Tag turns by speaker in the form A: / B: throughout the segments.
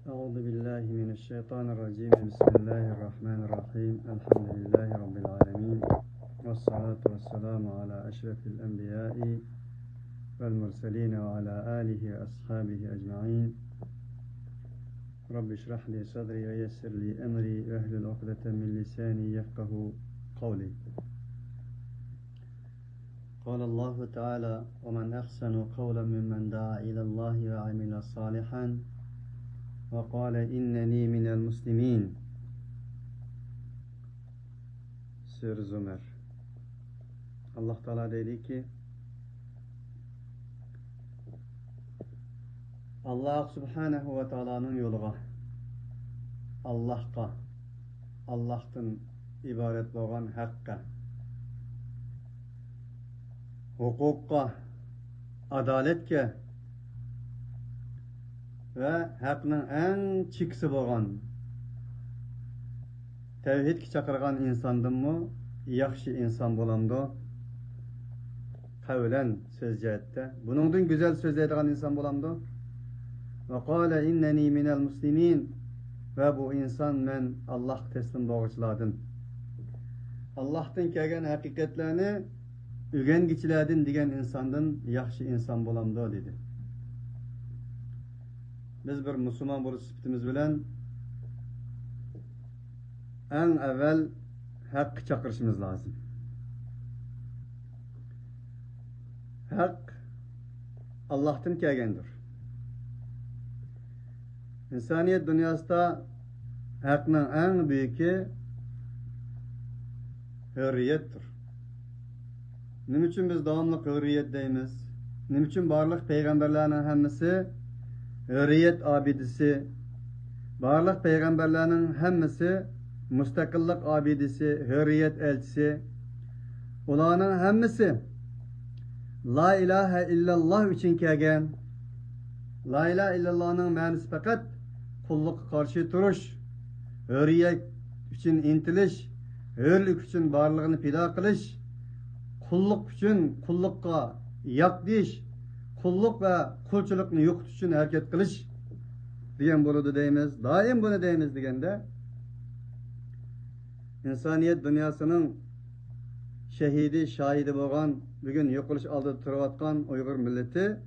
A: أعوذ بالله من الشيطان الرجيم بسم الله الرحمن الرحيم الحمد لله رب العالمين والصلاة والسلام على أشرف الأنبياء والمرسلين وعلى آله وأصحابه أجمعين رب اشرح لي صدري ويسر لي أمري واحلل عقدة من لساني يفقه قولي. قال الله تعالى ومن أحسن قولا ممن دعا إلى الله وعمل صالحا وقال إنني من المسلمين. Sür Zümer. Allah Teala dedi ki Allah Subhanahu ve Taala'nın yoluğa Allah'a Allah'tan ibaret olan hakka hukukka adaletke ve hakkının en çıksı boğan tevhid ki çakırgan insandım mı yaxşı insan bolamdı kavlen sözcüette bunun güzel sözleydiğin insan bolamdı ve kâle inneni minel muslimin ve bu insan men Allah teslim boğuçladın Allah'tan kelgen hakikatlerini ügen geçiledin diyen insandın yaxşı insan bolamdı dedi. Biz bir Müslüman bulup sıfatımız bilen en evvel hak çakırışımız lazım. Hak Allah'tan kelgendir. İnsaniyet dünyasında hakkın en büyüğü hürriyettir. Nim için biz devamlı hürriyet deyimiz? Nim için barlıq peygamberlerin hemmisi hürriyet abidisi, barlıq peygamberlerin hemmisi müstakillik abidisi, hürriyet elçisi. Ulanın hemmisi La ilahe illallah için kelgen. La ilahe illallah'ın manisi fakat kulluk karşı duruş, hürriyet için intiliş, hürlük için barlığını pida kılış, kulluk için kullukka yak diş, kulluk ve kulçulukni yo'qotish için hareket kılış degan bo'ladi deymiz. Daim bunu deymiz deganda insoniyat dunyosining shahidi, shohidi bo'lgan, bugun yo'qolish oldida turayotgan Uyg'ur millati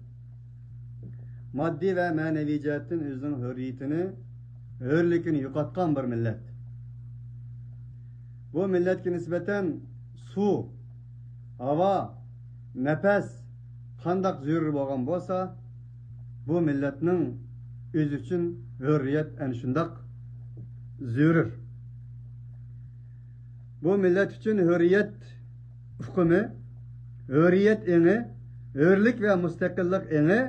A: moddiy ve ma'naviy jihatdan o'zining hurriyatini, hurlikini yo'qotgan bir millat. Bu millatga nisbatan suv, havo, nafas qandaq zürür bo'lgan bo'lsa, bu millatning o'zi uchun hurriyat ana shundaq zürür. Bu millat uchun hurriyat hukmi, hurriyat eni, hurlik ve mustaqillik eni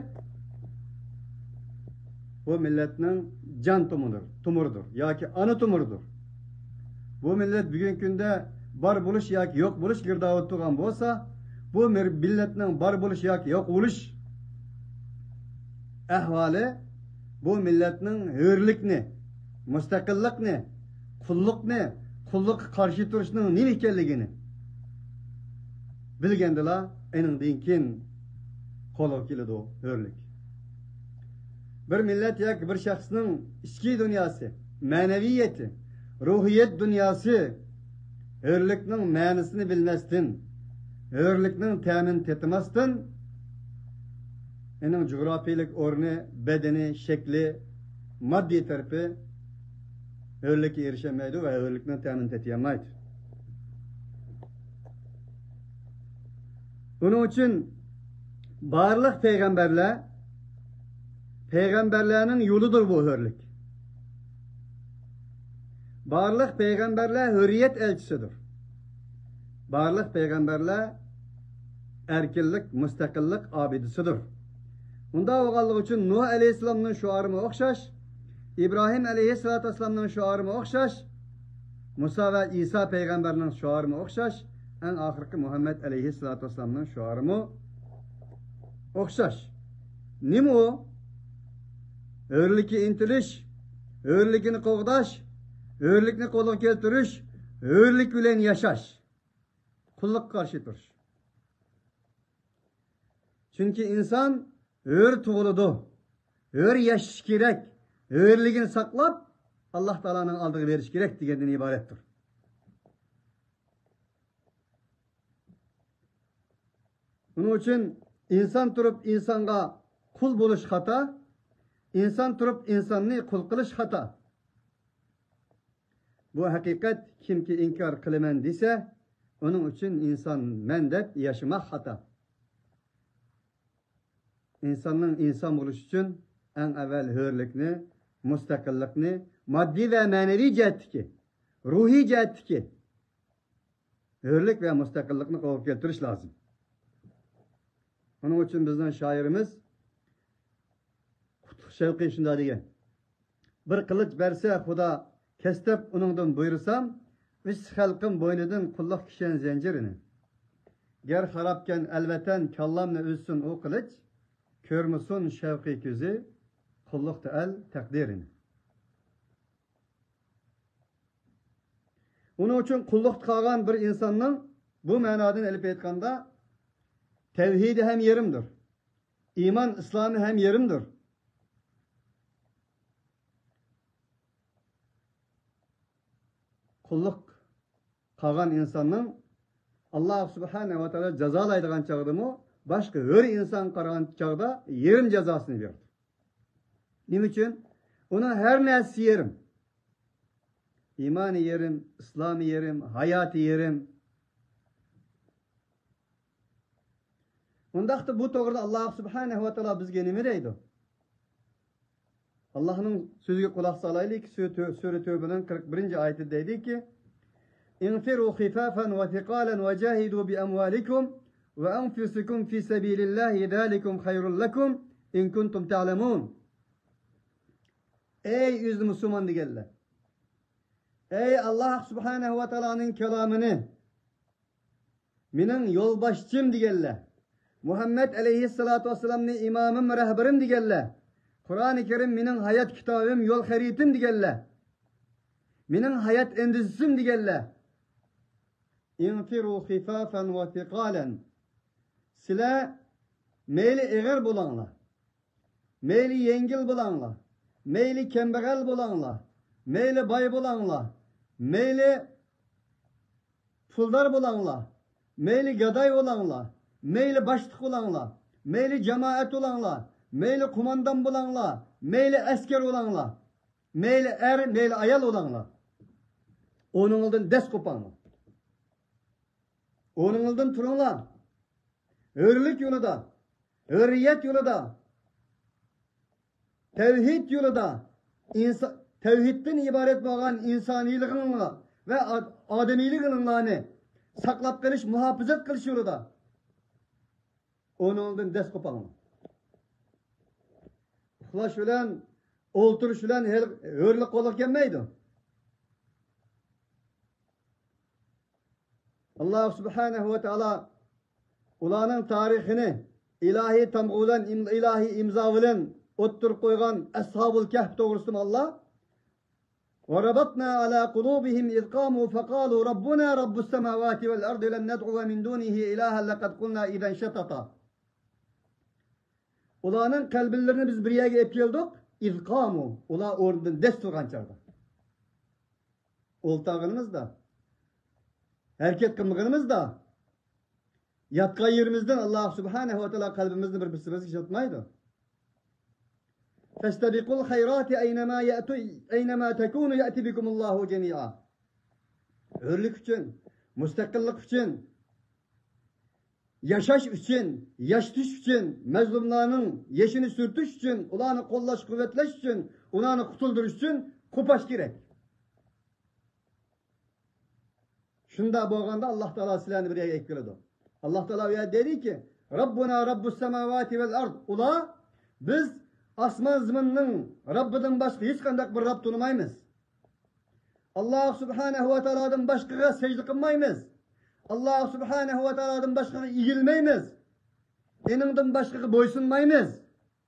A: bu millatning can tumurudur yoki ana tumurudur. Bu millat bugungi kunda bor bo'lish yoki yo'q bo'lish girdobida turgan bo'lsa, bu milletning bar bo'lish yoki yo'q bo'lish ahvoli bu milletning hurlikni, mustaqillikni, qullukqa qarshi turishning nima ekanligini bilgandilar. Eningdan keyin qo'lga keladi hurlik. Bir millet yoki bir shaxsning ichki dunyosi, ma'naviyati, ruhiyat dunyosi hurlikning ma'nosini bilmasdan, hürlikning ta'min tetmasdan ening coğrafiyalik o'rni, bedeni, shekli, moddiy tarafı hürlikka erişemaydi ve hürlikning ta'min tetolmaydi. Bunun için barlıq peygamberlerinin yoludur bu hürlik. Barlıq peygamberler hürriyet elçisidir. Barlıq peygamberler erkinlik, müstakillik abidisidir. Bunda oğallık için Nuh Aleyhisselam'ın şuarına okşaş, İbrahim Aleyhisselam'ın şuarına okşaş, Musa ve İsa peygamberinin şuarına okşaş, en ahirki Muhammed Aleyhisselam'ın şuarına okşaş. Nima o? Hürlikki intiliş, hürlikini qoğdaş, hürlikni qo'lga keltirish, hürlik bilen yaşaş. Kulluk karşı duruş. Çünkü insan hür tuğuludu, hür yaşaş gerek, hürligini saklap Allah Teala'nın aldığı veriş gerek degenden ibarettir. Bunun için insan turup insanga kul buluş hata, insan turup insanını kul kılış hata. Bu hakikat kimki inkar kılımen dese, onun için insan mendep yaşamak hata. İnsanın insan buluş için en evvel hürlükni, müstakillikni, maddi ve manevi cihetteki, ruhi cihetteki hürlük ve müstakillikni kavuk keltiriş lazım. Onun için bizden şairimiz Şevki şunda degen. Bir kılıç berse Xuda kestep onundan buyursam, üç halkın boynudan kulluk kişen zincirini. Ger harapken elbeten kallamla üzsün o kılıç, körmüsün şevki küzü, kulluk da el takdirini. Onun için kulluk kalan bir insanın bu manadan elip etkanda tevhidi hem yerimdir. İman, İslam'ı hem yerimdir. Kulluk kalan insanın Allah Subhanahu ve Teala cezalaydıgan çağda mı başka her insan karagan çağda yerim cezasını verdi. Nim için? Ona her nesi yerim. İmanı yerim, İslam'ı yerim, hayatı yerim. Ondaqda bu toğrida Allah Subhanahu ve Teala bizge nime deydi? Allah'ın sözüge kulak salaylik Sure Tövbe'nin 41. ayeti deydi ki İnfiru khifafan ve thiqalan ve cahidu bi amwalikum ve enfusikum fi sabilillahi zalikum hayrul lekum in kuntum ta'lemun. Ey yüzlü Müslüman digeller. Ey Allah Subhanahu ve Teala'nın kelamını minin yolbaşçım digeller. Muhammed aleyhissalatu vesselam'ni imamım, rehberim digeller. Kur'an-ı Kerim minin hayat kitabım, yol haritim digeller. Minin hayat endüzisim digeller. İnfiru khifafen ve thiqalen. Sile meyli eğer bulanlar, meyli yengil bulanlar, meyli kembegal bulanlar, meyli bay bulanlar, meyli puldar bulanlar, meyli gaday olanlar, meyli başlık olanlar, meyli cemaat olanlar, meyli kumandan bulanlar, meyli asker olanlar, meyli er, meyli ayal olanlar. Onun oldun des kopanlar. Onun oldun turunlar. Hürlük yolunda, hürriyet yolunda, tevhid yolunda, tevhidden ibaret olan insaniliğinle ve ademiliğinle saklap kılış, muhafızat kılış yolunda. Onun oldun des kopanlar. Uxlaş bilen, olturuş bilen hürlük koluk gelmeydi. Allah Subhanahu ve Teala ulanın tarihini ilahi tamğulan, ilahi imza bilen ottur koygan Ashab-ül Kehf doğrusu Allah وَرَبَطْنَا عَلَى قُلُوبِهِمْ اِذْ قَامُوا فَقَالُوا رَبُّنَا رَبُّ السَّمَاوَاتِ وَالْأَرْضِ لَنْ نَدْعُوَ مِنْ دُونِهِ إِلَٰهًا لَقَدْ قُلْنَا اِذَنْ شَطَطًا. Ulanın kalbillerini biz bir yere epiyeldik. اِذْ قَامُوا. Ula oradan desturgan çağda. Oltağınımız da, erkek kımıgınımız da, yatka yerimizden Allah Subhanahu ve Teala kalbimizden bir pısırızı işletmeydi. فَاسْتَبِقُوا الْخَيْرَاتِ اَيْنَمَا تَكُونُ يَأْتِ بِكُمُ اللّٰهُ جَمِيعًا. Hürlük için, müstakillik için, yaşaş için, yaştış için, mezlumlarının yeşini sürtüş için, ulanı kollaş kuvvetleş için, ulanı kutulduruş için kupaş gerek. Şunda boğanda Allah Teala silahını bir yere ekledi. Allah Teala ya dedi ki Rabbuna Rabbus semavati vel ard. Ula biz asman zımının Rabbiden başka hiç kandak bir Rabb tanımayız. Allah Subhanahu ve Teala'dan başkaya secde kılmayız. Allah Subhanahu ve Teala'dan başkaya eğilmeyimiz. Eninden başkaya boysunmayız.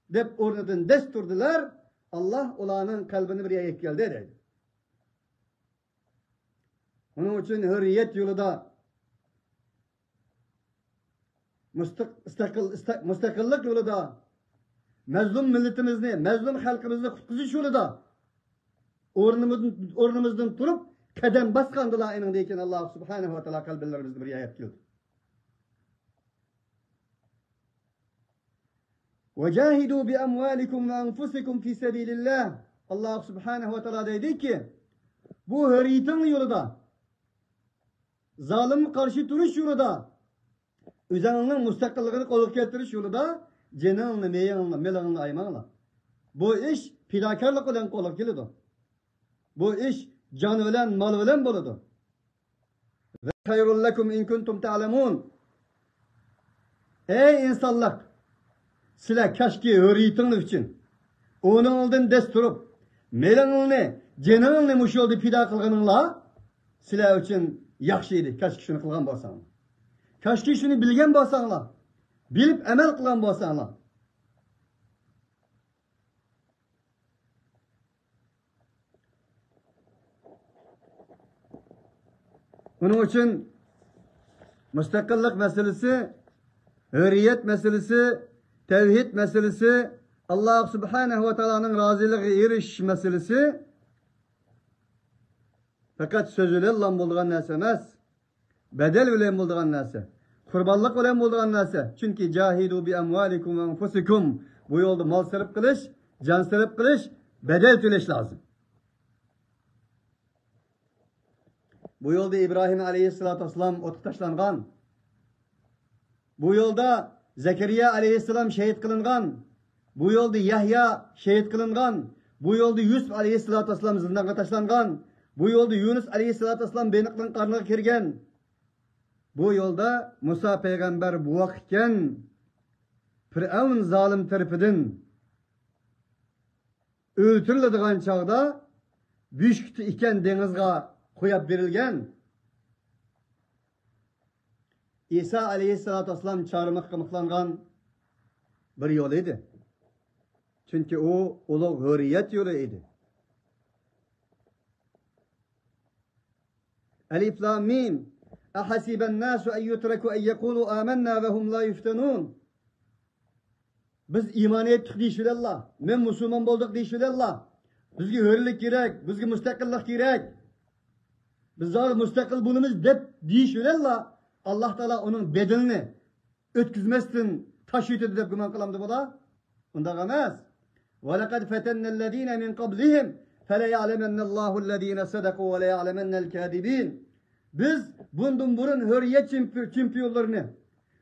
A: Dep oradan desturdular. Allah ulanın kalbini bir yere ekkeldi dedi. Onun için hürriyet yolunda müstakillik yolunda mazlum milletimizni, mazlum xalqimizni qutqizish yo'lida o'rnimizdan turib qadam bosgandilar ekan Alloh subhanahu va taolo qalblarimizni bir yayab keldi. وَجَاهِدُوا بِأَمْوَالِكُمْ وَأَنْفُسِكُمْ فِي سَبِيلِ اللّٰهِ Allah subhanahu ve teala dedi ki bu hürriyetin yolunda zalim karşı duruş yolunda üzerinin müstakilliğini kolu getiriş yolunda cenanını, meyanını, melanını aymanla. Bu iş fidakarlık olan kolu geliyor. Bu iş can ölen, mal ölen buludu. Ve hayrul lekum in kuntum ta'lemun. Ey insanlar! Sizler keşke hürriyetiniz için onun oldun desturup melanını, cenanını muş oldu fida kılgınınla sizler için yakşıydı. Keşke şunu kılgan bolsanlar. Keşke şunu bilgen bolsanlar. Bilip emel kılgan bolsanlar. Onun için müstakillik meselesi, hürriyet meselesi, tevhid meselesi, Allah subhanahu ve teala'nın razılığı eriş meselesi fakat sözüyle lan bulduğun neyse emez. Bedel ile bulduğun neyse. Kurbanlık ile bulduğun neyse. Çünkü cahidu bi emvalikum ve enfusikum. Bu yolda mal sarıp kılış, can sarıp kılış, bedel tüleş lazım. Bu yolda İbrahim aleyhissalatü vesselam otu taşlangan. Bu yolda Zekeriya aleyhisselam şehit kılıngan. Bu yolda Yahya şehit kılıngan. Bu yolda Yusuf aleyhissalatü vesselam zindana taşlangan. Bu yolda Yunus aleyhissalatü vesselam beynikliğin karnına kirgen. Bu yolda Musa peygamber bu vakikken Firavun zalim tarafından öldürüldiğin çağda büyük iken denizge koyup verilgen. İsa aleyhissalatü vesselam çağırmak kımıklangan bir yol idi. Çünkü o ulug hürriyet yolu idi. Elif lam mim. Ahasiben nasu en yutreku en yekulu amennâ ve hum la yuftenun. Biz iman ettik deyişilerler. Men Müslüman bulduk deyişilerler. Bizge hürriyet gerek, bizge müstakillik gerek. Biz zaten müstakil bulunuz deyişilerler. Allah Teala onun bedelini ötküzmezsin, taşıyıtı deyip güman kılamdı bu da. Onda demez. وَلَقَدْ فَتَنَّ الَّذ۪ينَ مِنْ قَبْلِهِمْ فَلَيَعْلَمَنَّ اللّٰهُ الَّذ۪ينَ صَدَقُوا وَلَيَعْلَمَنَّ الْكَاذِب۪ينَ Biz bundan burun hürriyet çempiyonlarını,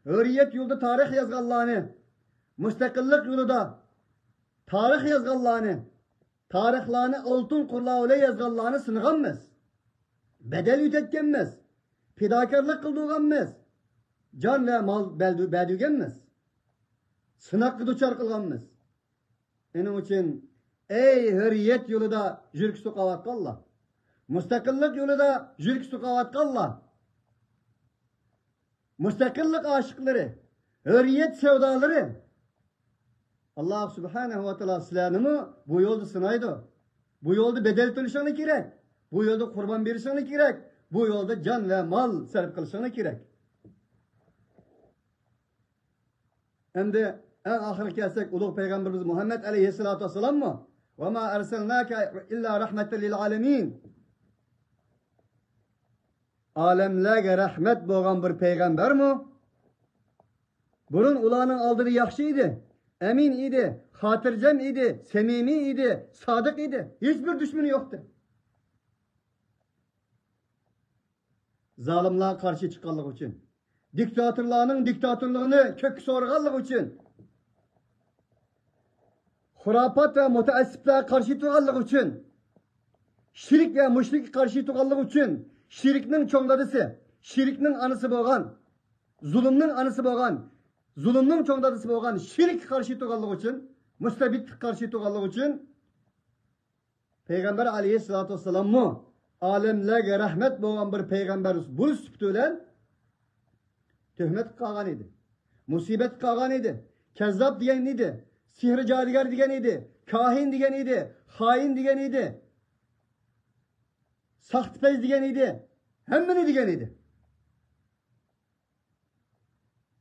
A: hürriyet yolda tarih yazganlarını, müstakillik yolunda tarih yazganlarını, tarihlerini altın kurlağı yazganlarını sınıganmaz. Bedel yütetkenmez. Fidakarlık kıldığımız, can ve mal bədügenmiz. Sınaklı duçar kılganmiz. Onun için ey hürriyet yolunda jürk suqavat qalla. Müstakillik yolunda jürk suqavat qalla. Müstakillik aşıkları, hürriyet sevdaları. Allah subhanahu ve teala sizlerini bu yolda sınaydı. Bu yolda bedel төлüşeni gerek. Bu yolda kurban verişeni gerek. Bu yolda can ve mal sarf kılışını gerek. Hem de en ahir kelsek ulug peygamberimiz Muhammed aleyhissalatu vesselam mı? Ve ma erselnâke illa rahmeten lil alemin. Alemlerge rahmet boğan bir peygamber mi? Bunun ulanın aldığı yakşıydı. Emin idi. Hatırcem idi. Semimi idi. Sadık idi. Hiçbir düşmanı yoktu. Zalimliğe karşı çıkanlık için, diktatörlüğünün diktatörlüğünü kök sorganlık için, hurapat ve müteassıplığa karşı tuğanlık için, şirik ve müşrik karşı tuğanlık için, şiriknin çoğdadısı, şiriknin anısı boğan, zulümün anısı boğan, zulümün çoğdadısı boğan, şirik karşı tuğanlık için, müstebit karşı tuğanlık için, Peygamber aleyhissalatü vesselam mı? Alemlerge rahmet boğan bir peygamberimiz bu süptülen töhmet kağan idi. Musibet kağan idi. Kezzap diyen idi. Sihri cadigar diyen idi. Kahin diyen idi. Hain diyen idi. Sahtpez diyen idi. Hemmini diyen idi.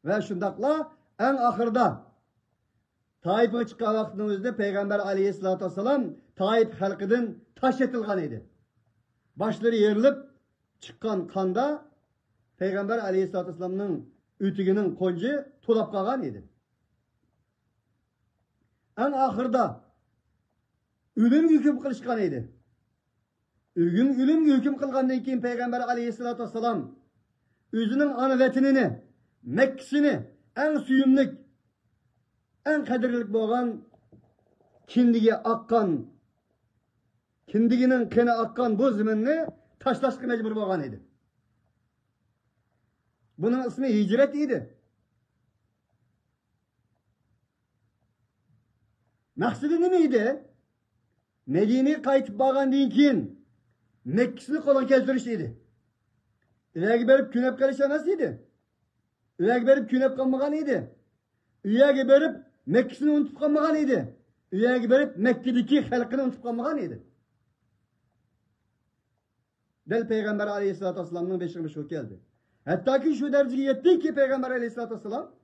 A: Ve şundakla en ahırda Taif'e çıkan vaktimizde Peygamber aleyhissalatü vesselam Taif halkıdan taş etilgan idi. Başları yerilip çıkan kanda Peygamber aleyhissalatü vesselam'ın ütügünün koncu tulap kalgan idi. En ahırda ölüm hüküm kılışkan idi. Ölüm hüküm kılgandan keyin Peygamber aleyhissalatü vesselam özünün anıvetinini, Mekkisini en suyumlik, en kadirlik boğan kindiği akkan, kindiginin kene akkan bu zeminni taşlaşkı mecbur boğan idi. Bunun ismi hicret idi. Maksidi nimeydi? Medine'ye kayıtıp bağandan keyin Mekkisini kolon keltiriş idi. Üyege berip künep kalışamaz idi. Üyege berip künep kalmagan idi. Üyege berip Mekkisini unutup kalmagan idi. Üyege berip Mekke'deki halkını unutup kalmagan idi. Del Peygamber aleyhissalatü vesselam'ın beşirme şu geldi. Hatta ki şu dereceye yetti ki Peygamber aleyhissalatü vesselam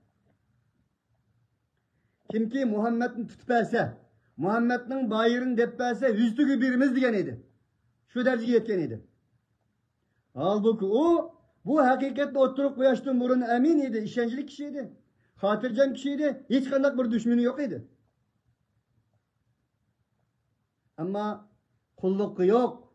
A: kimki Muhammed'in tutperse, Muhammed'in bayırını depperse yüztügü birimiz diyen idi. Şu dereceye yetken idi. Halbuki o bu hakikatte oturup koyaştığın burun emin idi, işencilik kişiydi. Hatırcan kişiydi, hiç kandak bir düşmanı yok idi. Ama kulluk yok.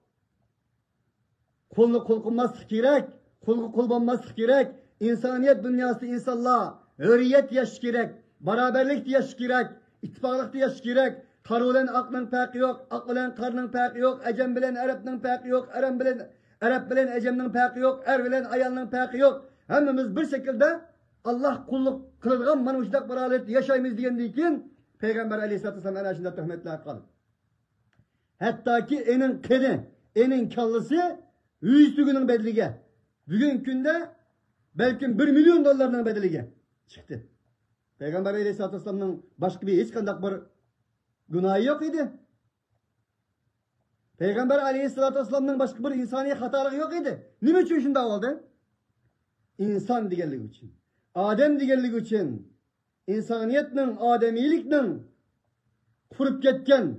A: Kulluk kullanması gerek, kulluk kullanması gerek. İnsaniyet dünyası insanlığa hürriyet yaş gerek, beraberlik yaş gerek, ittifaklık yaş gerek. Karı bilen aklın peki yok, ak bilen karının peki yok, Ecem bilen Arap'ın peki yok, Arap bilen Ecem'nin peki yok, er bilen ayalının peki yok. Hemimiz bir şekilde Allah kulluk kılırgan manuşdak bir alet yaşayımız diyendiği için Peygamber aleyhissalatü vesselam enerjinde töhmetler kalır. Hatta ki enin kedi, enin kallısı 100 günün bedelige. Bugün günde belki 1 milyon dolarının bedelige çıktı. Peygamber aleyhissalatü vesselam'ın başka bir hiç kandak bir günahı yok idi. Peygamber aleyhissalatü vesselam'ın başka bir insani hatalığı yok idi. Ne için şunda oldu? İnsan digerlik için. Adem digerlik için. İnsaniyetle, ademilikle kurup ketken.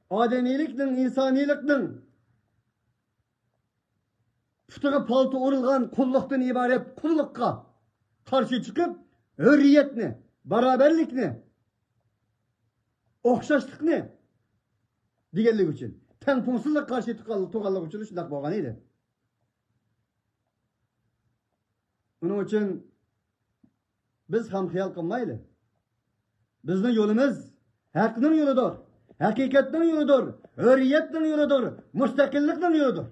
A: Ademilikle, insanilikle putuğa palto urulgan kulluktan ibaret kullukka karşı çıkıp hürriyetini, beraberlikni, okşaşlıkni digerlik için. Tenpunsuzluk karşı tuğallık için şundak boğan idi. Onun için biz ham xiyal qilmayli. Bizning yolumuz haqqning yoludur. Hakikatning yoludur. Hürriyetning yoludur. Mustaqillikning yoludur.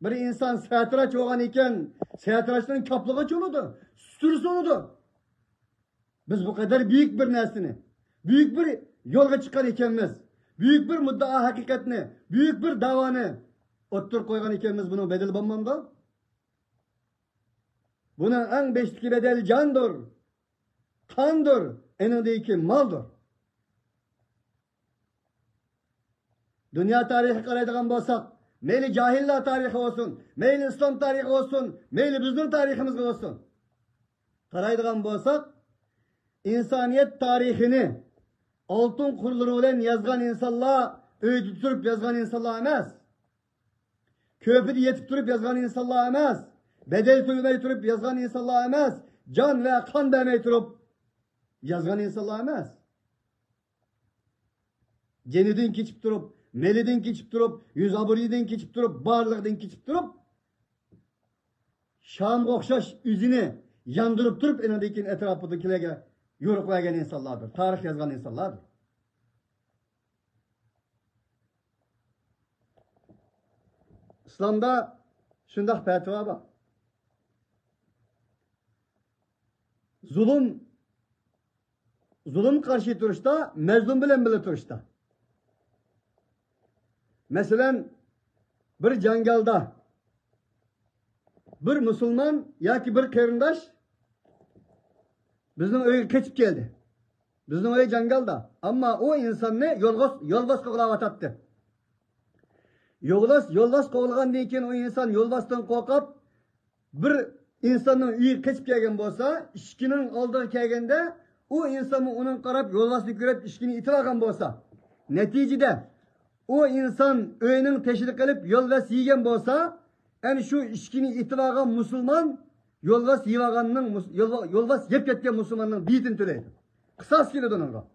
A: Bir insan satiraç olgan ekan, satiraçning kaplığı yoludur. Sürüsü yoludur. Biz bu kadar büyük bir narsani, büyük bir yolga chiqqan ekanmiz. Büyük bir muddao hakikatni, büyük bir davoni o'ttirib qo'ygan ekanmiz, buning bedeli bo'lmanda. Bunun en beşteki bedeli candır, kandır, enindeki maldır. Dünya tarihi qaraydigan bo'lsak, meyli cahillar tarihi olsun, meyli İslam tarihi olsun, meyli bizim tarihimiz olsun. Qaraydigan bo'lsak, insaniyet tarihini altın kurları bilen yazgan insanlar, öğütüp durup yazgan insanlar emas. Köprüde yetip durup yazgan insanlar emas. Bedel tölemey turup yazgan insanlar emas. Can ve kan vermey turup yazgan insanlar emas. Cenidin keçip durup, melidin keçip durup, yüz aburiyidin keçip durup, barlıqdin keçip durup, Şam okşaş yüzünü yandırıp durup enindeki etrafındakilerge yoruklayan insanlardır. Tarih yazgan insanlardır. İslam'da şundak fetva var. Zulüm karşı duruşta, mezlum bilen bile duruşta. Mesela bir cangalda bir Müslüman ya ki bir kerindaş bizim öyle keçip geldi. Bizim öyle cangalda. Ama o insan ne? Yolbaz koğulavat attı. Yolbaz koğulagan deyken o insan yolbazdan korkap bir insanın uyup keçip gelgen bolsa, işkinin aldığı kelgende o insan onun qarab yolvasını görüp işkini itilagan bolsa, neticede o insan öyünün teşvik kılıp yolvas yiyen bolsa, yani şu işkini itilagan Müslüman yolvas yivaganның, yolvas yep ketken Müslümanның biyitin töleydi. Kısas keledi onunla.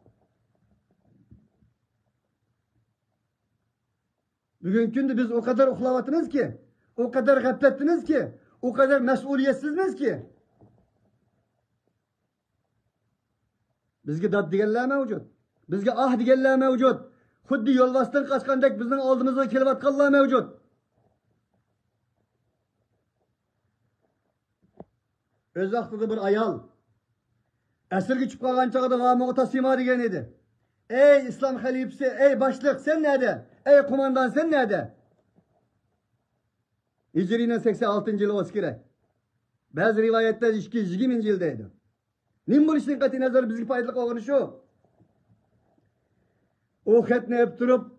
A: Bugün günde biz o kadar uxlavatımız ki, o kadar gaflettiniz ki, o kadar mesuliyetsizmiz ki, bizge dad digenler mevcut, bizge ah digenler mevcut, xuddi yolvasdan kaçkandek bizden aldığımızda kelip atkanlar mevcut. Öz vaxtida bir ayal, esirge çıkıp kalgan çağda vamı otasima degen edi. Ey İslam halifesi, ey başlık sen nerede? Ey kumandan sen nerede? Hicri'nin 86. yılı olsa gerek. Bazı rivayetler 2020 yıldaydı. Nim bu işin katı nazarı bizgi paydalık oğunu şu. O xetni öp durup,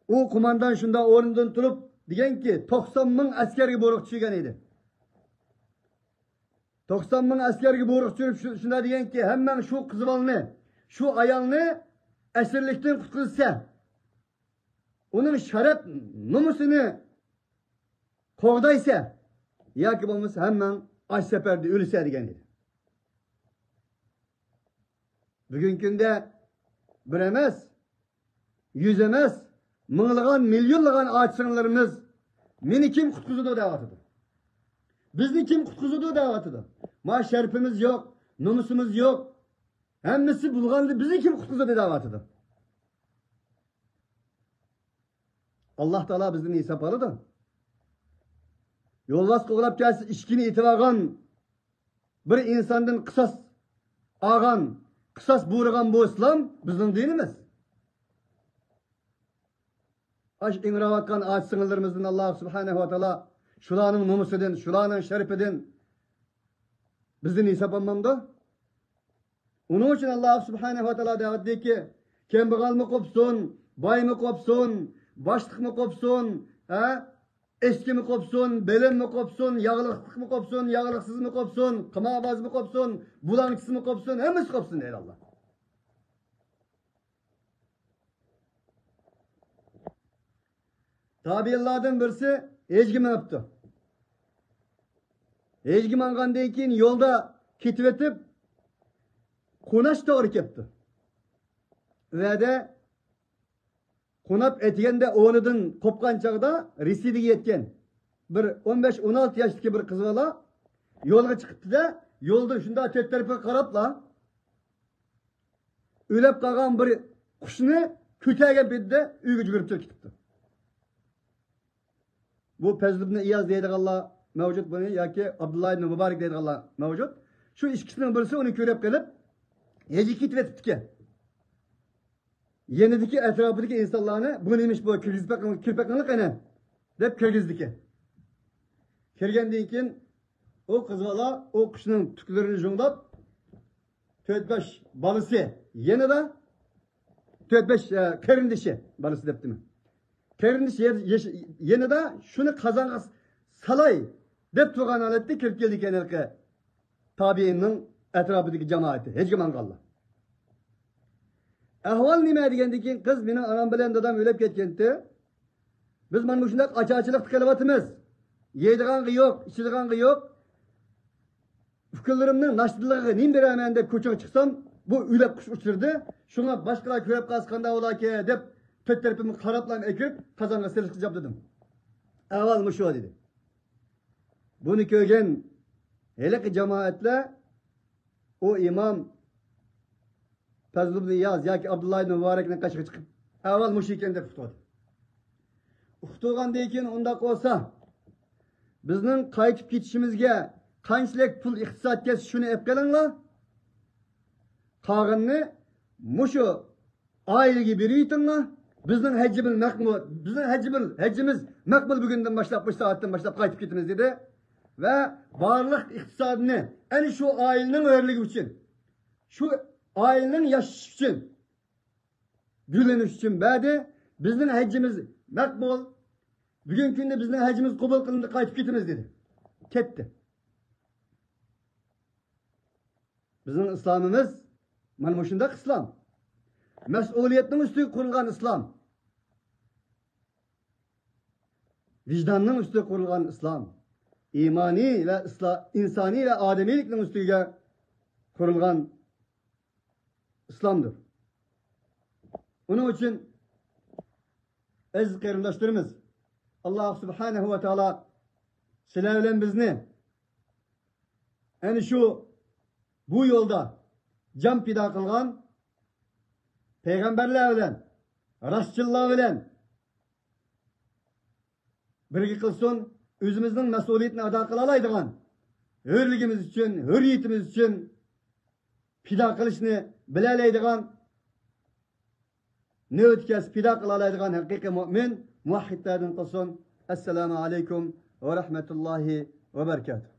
A: o kumandan şunda orundan durup, degen ki 90 bin askerge buyruk düşügen edi. 90 bin askerge buyruk düşürüp şunda degen ki hemen şu kızıvalını, şu ayalını esirlikten kutkulsa, onun şeref numusunu kovdaysa, ya ki olmasa hemen aç seferde ölüse degen edi. Bugünkünde bir emez, yüz emez, mığılgan, milyonlagan ağaç sınırlarımız meni kim kutkuzudu davatıdır. Bizni kim kutkuzudu davatıdır. Ma şerifimiz yok, numusumuz yok. Hemmisi bulgandı, bizi kim kutkuzudu davatıdır. Allah Teala bizden hesap alıdır. Yolvas koğlap gelsi işkini itivagan bir insandan kısas ağan, kısas buğragan bu İslam bizden dinimiz. Aş inravatkan ağaç sınırlarımızdan Allah Subhanahu wa Ta'ala şulanın numusudan, şulanın şerifidin bizden hesap almamda. Onun için Allah Subhanahu wa Ta'ala deydi ki kembegal mı kopsun, bay mı kopsun, başlık mı kopsun, eski mi kopsun, belen mi kopsun, yağlıklık mı kopsun, yağlıksız mı kopsun, kımavaz mı kopsun, bulanıksız mı kopsun, hemisi kopsun deydi Allah. Tabiillardan birisi ecgimen yaptı. Ecgimen kandan keyin yolda ketip konaş doğru kepti. Ve de konap etigende oğludan kopkan çağda residiga yetken bir 15-16 yaşdaki bir kız bala yolga çıkıptı da yolda şunda tet tarafa qarapla ölüp kalgan bir kuşunu kötegen bedde uyga жүгүрүп ketipti. Bu Fezl ibn İyaz deydiganlar mevcut bunu yoki Abdullah ibn Mubarak deydiganlar mevcut. Şu ikisining birisi onu ko'rib qilib, heci ketib etibdi. Yenideki etrafındaki insanlarını bu neymiş bu kirpeklik ene dep kirgizdiki. Kirgendiğin keyin o kız bala o kuşunun tüklerini jungdap 4-5 balısı yenida 4-5 karindişi balısı depti mi? Karindiş yenida şunu kazanğa salay dep turgan aletde kirip keldi kenelki tabiinin etrafındaki cemaati hecgeman kaldı. Ahval nime degendeki kız benim anam bilen dadam ölüp ketkendi. Biz mana shunday açıqchilik qilyapmiz. Yeydigan yok, içidigan yok. Fikrlerimning nashdiligi nim beraman deb ko'chaga chiqsam, bu o'ylab qush uchirdi. Shunga boshqalar ko'rib qasqanda bo'laki deb to'rt tarafimni qarablam ekib, qozonga selish qilib dedim. Avval mushu dedi. Buni ko'rgan helaki jamoatlar o imam Fezl ibn İyaz yoki Abdullah ibn Mubarakning qashiga chiqib, avval mushu ekan deb uqtirdi. Uqtirgandan keyin undaq bo'lsa, bizning qaytib ketishimizga qanchalik pul iqtisodga shuni olib kelinglar. Qolganini mushu oilaga beraytinglar. Bizning hajimiz maqbul, bizning hajimiz maqbul bugundan boshlab, bu soatdan boshlab qaytib ketamiz dedi va barliq iqtisodni ana shu oilaning o'rligi uchun, shu ailenin yaşaşı için, güleniş için badi, bizden hacimiz makbul, bugün günde bizden hacimiz kabul kılındı, kayıp gitimiz dedi. Ketti. Bizim İslam'ımız mana shunday İslam. Mas'uliyatning ustiga qurilgan İslam. Vicdanning ustiga qurilgan İslam. İmani ve insani ve ademilikning ustiga qurilgan İslam'dır. Onun için aziz qarindoshlarimiz, Allah subhanahu ve taala sizlar bilan bizni ana shu bu yolda can pida qilgan payg'ambarlar bilan, rostchilar bilan birga qilsin, o'zimizning mas'uliyatni ado qila oladigan, hurligimiz uchun, hurriyatimiz uchun pida qilishni bila oladigan, navbatga pida qila oladigan haqiqiy mo'min, muvahhidlardan qilsin. Assalomu alaykum ve rahmetullahi ve berekatuhu.